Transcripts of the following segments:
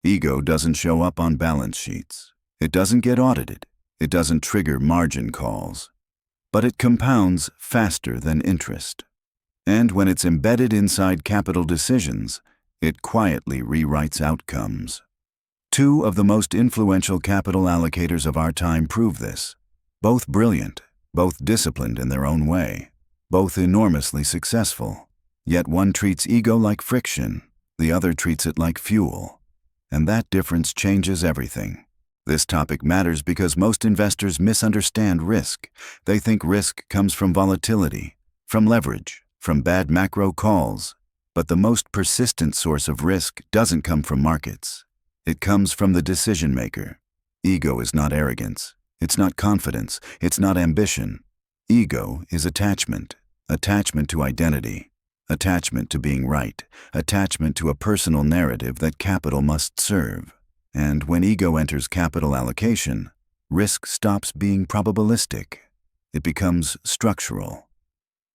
Ego doesn't show up on balance sheets. It doesn't get audited. It doesn't trigger margin calls. But it compounds faster than interest. And when it's embedded inside capital decisions, it quietly rewrites outcomes. Two of the most influential capital allocators of our time prove this. Both brilliant, both disciplined in their own way, both enormously successful. Yet one treats ego like friction, the other treats it like fuel. And that difference changes everything. This topic matters because most investors misunderstand risk. They think risk comes from volatility, from leverage, from bad macro calls. But the most persistent source of risk doesn't come from markets. It comes from the decision maker. Ego is not arrogance. It's not confidence. It's not ambition. Ego is attachment. Attachment to identity. Attachment to being right. Attachment to a personal narrative that capital must serve. And when ego enters capital allocation, risk stops being probabilistic. It becomes structural.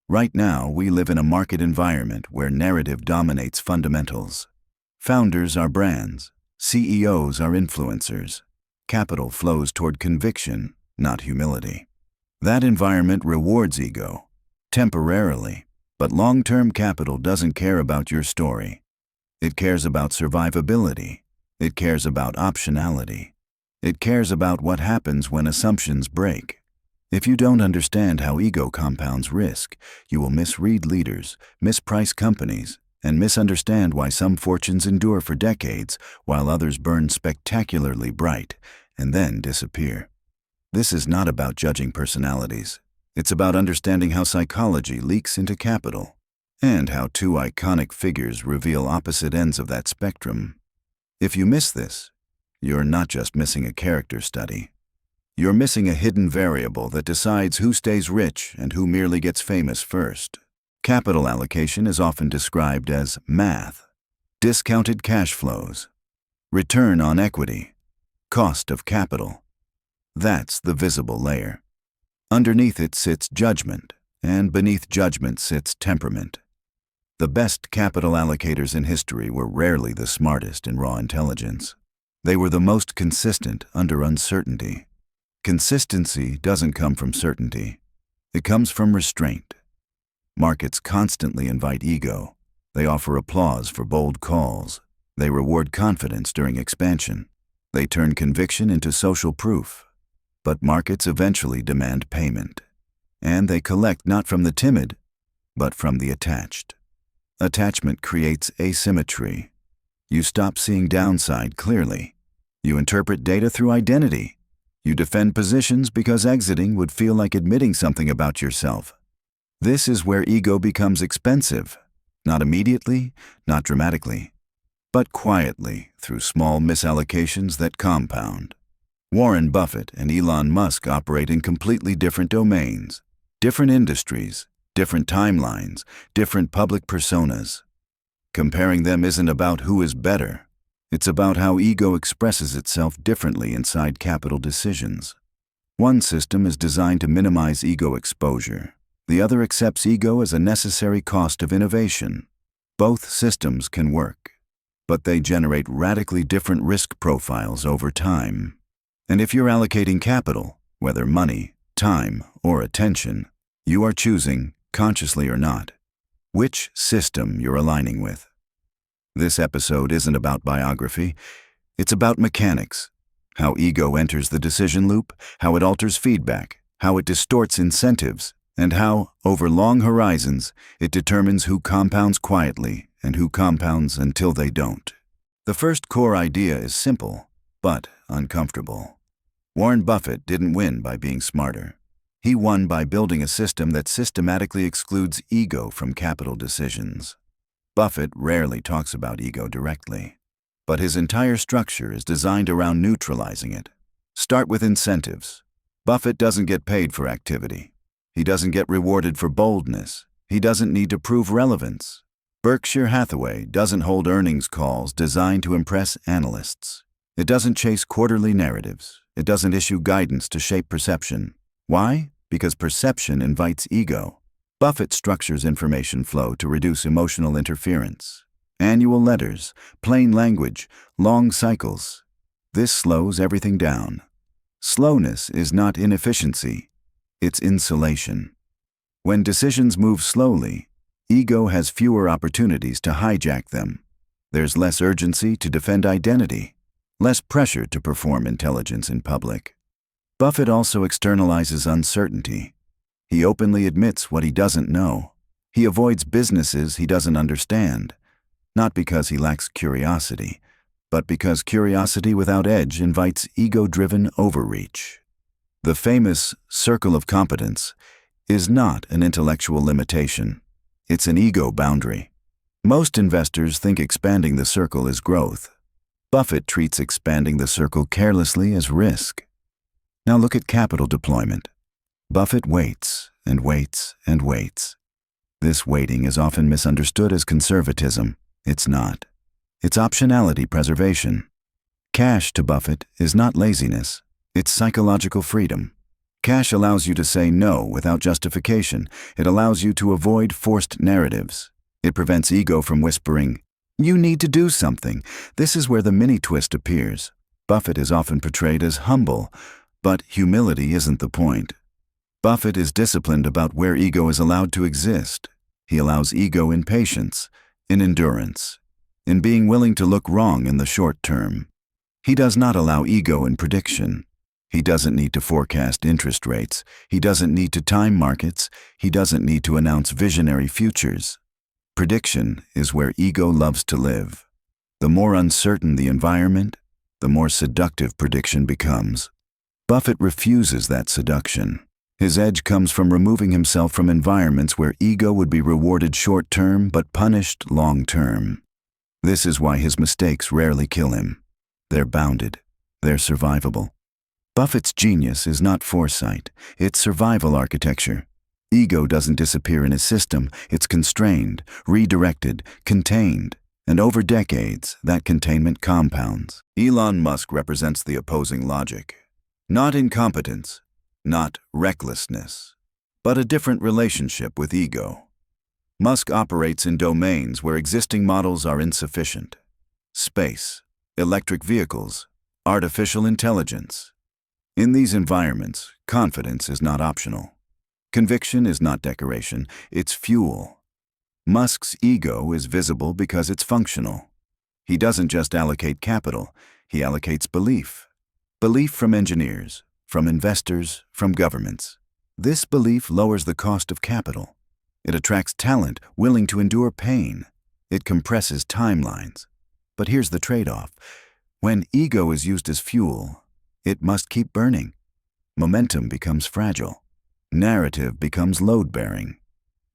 Right now, we live in a market environment where narrative dominates fundamentals. Founders are brands. CEOs are influencers. Capital flows toward conviction, not humility. That environment rewards ego, temporarily, but long-term capital doesn't care about your story. It cares about survivability. It cares about optionality. It cares about what happens when assumptions break. If you don't understand how ego compounds risk, you will misread leaders, misprice companies, and misunderstand why some fortunes endure for decades while others burn spectacularly bright and then disappear. This is not about judging personalities. It's about understanding how psychology leaks into capital, and how two iconic figures reveal opposite ends of that spectrum. If you miss this, you're not just missing a character study. You're missing a hidden variable that decides who stays rich and who merely gets famous first. Capital allocation is often described as math, discounted cash flows, return on equity, cost of capital. That's the visible layer. Underneath it sits judgment, and beneath judgment sits temperament. The best capital allocators in history were rarely the smartest in raw intelligence. They were the most consistent under uncertainty. Consistency doesn't come from certainty. It comes from restraint. Markets constantly invite ego. They offer applause for bold calls. They reward confidence during expansion. They turn conviction into social proof. But markets eventually demand payment. And they collect not from the timid, but from the attached. Attachment creates asymmetry. You stop seeing downside clearly. You interpret data through identity. You defend positions because exiting would feel like admitting something about yourself. This is where ego becomes expensive, not immediately, not dramatically, but quietly through small misallocations that compound. Warren Buffett and Elon Musk operate in completely different domains, different industries, different timelines, different public personas. Comparing them isn't about who is better. It's about how ego expresses itself differently inside capital decisions. One system is designed to minimize ego exposure. The other accepts ego as a necessary cost of innovation. Both systems can work, but they generate radically different risk profiles over time. And if you're allocating capital, whether money, time, or attention, you are choosing, consciously or not, which system you're aligning with. This episode isn't about biography. It's about mechanics. How ego enters the decision loop, how it alters feedback, how it distorts incentives, and how, over long horizons, it determines who compounds quietly and who compounds until they don't. The first core idea is simple, but uncomfortable. Warren Buffett didn't win by being smarter. He won by building a system that systematically excludes ego from capital decisions. Buffett rarely talks about ego directly, but his entire structure is designed around neutralizing it. Start with incentives. Buffett doesn't get paid for activity. He doesn't get rewarded for boldness. He doesn't need to prove relevance. Berkshire Hathaway doesn't hold earnings calls designed to impress analysts. It doesn't chase quarterly narratives. It doesn't issue guidance to shape perception. Why? Because perception invites ego. Buffett structures information flow to reduce emotional interference. Annual letters, plain language, long cycles. This slows everything down. Slowness is not inefficiency, it's insulation. When decisions move slowly, ego has fewer opportunities to hijack them. There's less urgency to defend identity, less pressure to perform intelligence in public. Buffett also externalizes uncertainty. He openly admits what he doesn't know. He avoids businesses he doesn't understand, not because he lacks curiosity, but because curiosity without edge invites ego-driven overreach. The famous circle of competence is not an intellectual limitation. It's an ego boundary. Most investors think expanding the circle is growth. Buffett treats expanding the circle carelessly as risk. Now look at capital deployment. Buffett waits and waits and waits. This waiting is often misunderstood as conservatism. It's not. It's optionality preservation. Cash to Buffett is not laziness. It's psychological freedom. Cash allows you to say no without justification. It allows you to avoid forced narratives. It prevents ego from whispering, "You need to do something." This is where the mini-twist appears. Buffett is often portrayed as humble, but humility isn't the point. Buffett is disciplined about where ego is allowed to exist. He allows ego in patience, in endurance, in being willing to look wrong in the short term. He does not allow ego in prediction. He doesn't need to forecast interest rates. He doesn't need to time markets. He doesn't need to announce visionary futures. Prediction is where ego loves to live. The more uncertain the environment, the more seductive prediction becomes. Buffett refuses that seduction. His edge comes from removing himself from environments where ego would be rewarded short-term but punished long-term. This is why his mistakes rarely kill him. They're bounded. They're survivable. Buffett's genius is not foresight. It's survival architecture. Ego doesn't disappear in his system. It's constrained, redirected, contained. And over decades, that containment compounds. Elon Musk represents the opposing logic. Not incompetence, not recklessness, but a different relationship with ego. Musk operates in domains where existing models are insufficient. Space, electric vehicles, artificial intelligence. In these environments, confidence is not optional. Conviction is not decoration, it's fuel. Musk's ego is visible because it's functional. He doesn't just allocate capital, he allocates belief. Belief from engineers, from investors, from governments. This belief lowers the cost of capital. It attracts talent willing to endure pain. It compresses timelines. But here's the trade-off. When ego is used as fuel, it must keep burning. Momentum becomes fragile. Narrative becomes load-bearing.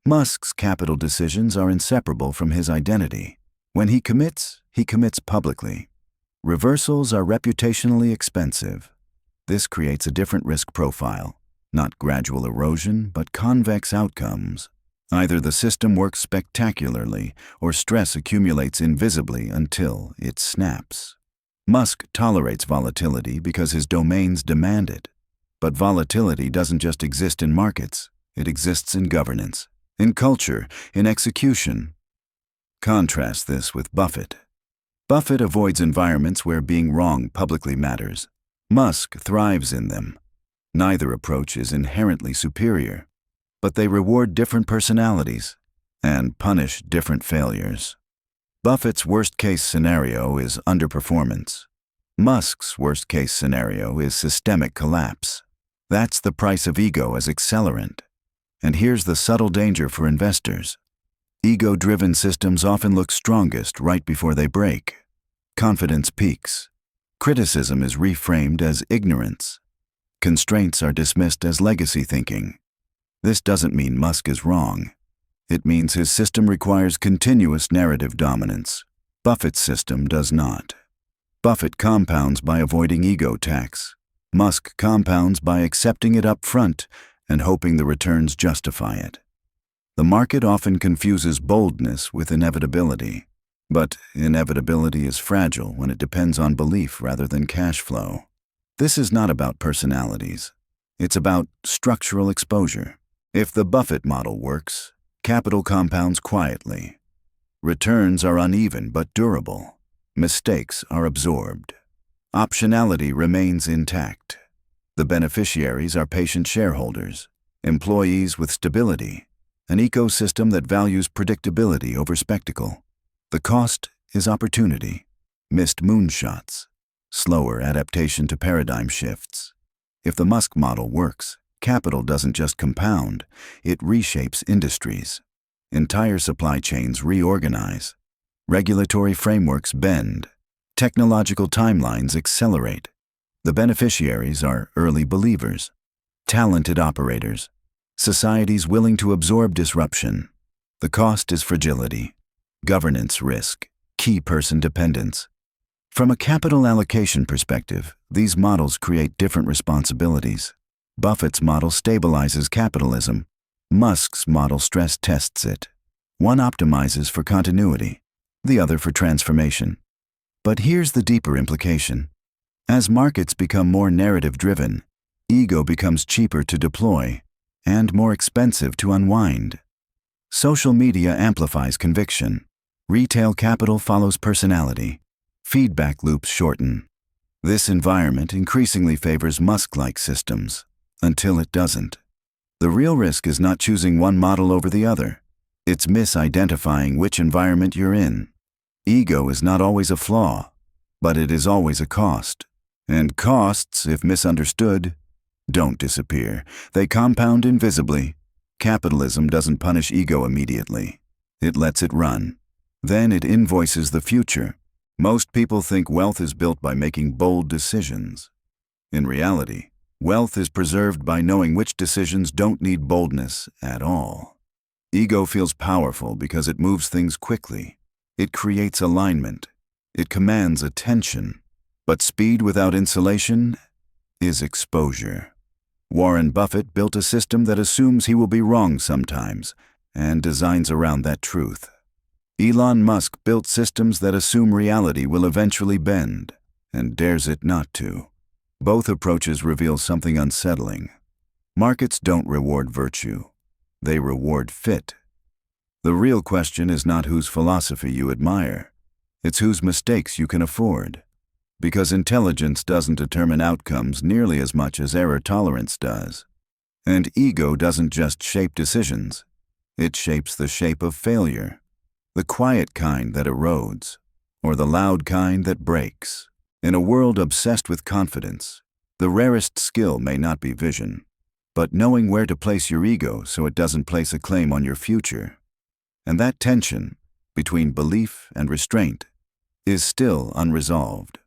Musk's capital decisions are inseparable from his identity. When he commits publicly. Reversals are reputationally expensive. This creates a different risk profile, not gradual erosion, but convex outcomes. Either the system works spectacularly, or stress accumulates invisibly until it snaps. Musk tolerates volatility because his domains demand it. But volatility doesn't just exist in markets, it exists in governance, in culture, in execution. Contrast this with Buffett. Buffett avoids environments where being wrong publicly matters. Musk thrives in them. Neither approach is inherently superior, but they reward different personalities and punish different failures. Buffett's worst-case scenario is underperformance. Musk's worst-case scenario is systemic collapse. That's the price of ego as accelerant. And here's the subtle danger for investors. Ego-driven systems often look strongest right before they break. Confidence peaks. Criticism is reframed as ignorance. Constraints are dismissed as legacy thinking. This doesn't mean Musk is wrong. It means his system requires continuous narrative dominance. Buffett's system does not. Buffett compounds by avoiding ego tax. Musk compounds by accepting it up front and hoping the returns justify it. The market often confuses boldness with inevitability. But inevitability is fragile when it depends on belief rather than cash flow. This is not about personalities. It's about structural exposure. If the Buffett model works, capital compounds quietly. Returns are uneven but durable. Mistakes are absorbed. Optionality remains intact. The beneficiaries are patient shareholders, employees with stability, an ecosystem that values predictability over spectacle. The cost is opportunity, missed moonshots, slower adaptation to paradigm shifts. If the Musk model works, capital doesn't just compound, it reshapes industries. Entire supply chains reorganize. Regulatory frameworks bend. Technological timelines accelerate. The beneficiaries are early believers, talented operators, societies willing to absorb disruption. The cost is fragility, governance risk, key person dependence. From a capital allocation perspective, these models create different responsibilities. Buffett's model stabilizes capitalism. Musk's model stress tests it. One optimizes for continuity, the other for transformation. But here's the deeper implication. As markets become more narrative-driven, ego becomes cheaper to deploy and more expensive to unwind. Social media amplifies conviction. Retail capital follows personality. Feedback loops shorten. This environment increasingly favors Musk-like systems, until it doesn't. The real risk is not choosing one model over the other. It's misidentifying which environment you're in. Ego is not always a flaw, but it is always a cost. And costs, if misunderstood, don't disappear. They compound invisibly. Capitalism doesn't punish ego immediately. It lets it run. Then it invoices the future. Most people think wealth is built by making bold decisions. In reality, wealth is preserved by knowing which decisions don't need boldness at all. Ego feels powerful because it moves things quickly. It creates alignment. It commands attention. But speed without insulation is exposure. Warren Buffett built a system that assumes he will be wrong sometimes and designs around that truth. Elon Musk built systems that assume reality will eventually bend and dares it not to. Both approaches reveal something unsettling. Markets don't reward virtue. They reward fit. The real question is not whose philosophy you admire. It's whose mistakes you can afford. Because intelligence doesn't determine outcomes nearly as much as error tolerance does. And ego doesn't just shape decisions. It shapes the shape of failure. The quiet kind that erodes, or the loud kind that breaks. In a world obsessed with confidence, the rarest skill may not be vision, but knowing where to place your ego so it doesn't place a claim on your future. And that tension between belief and restraint is still unresolved.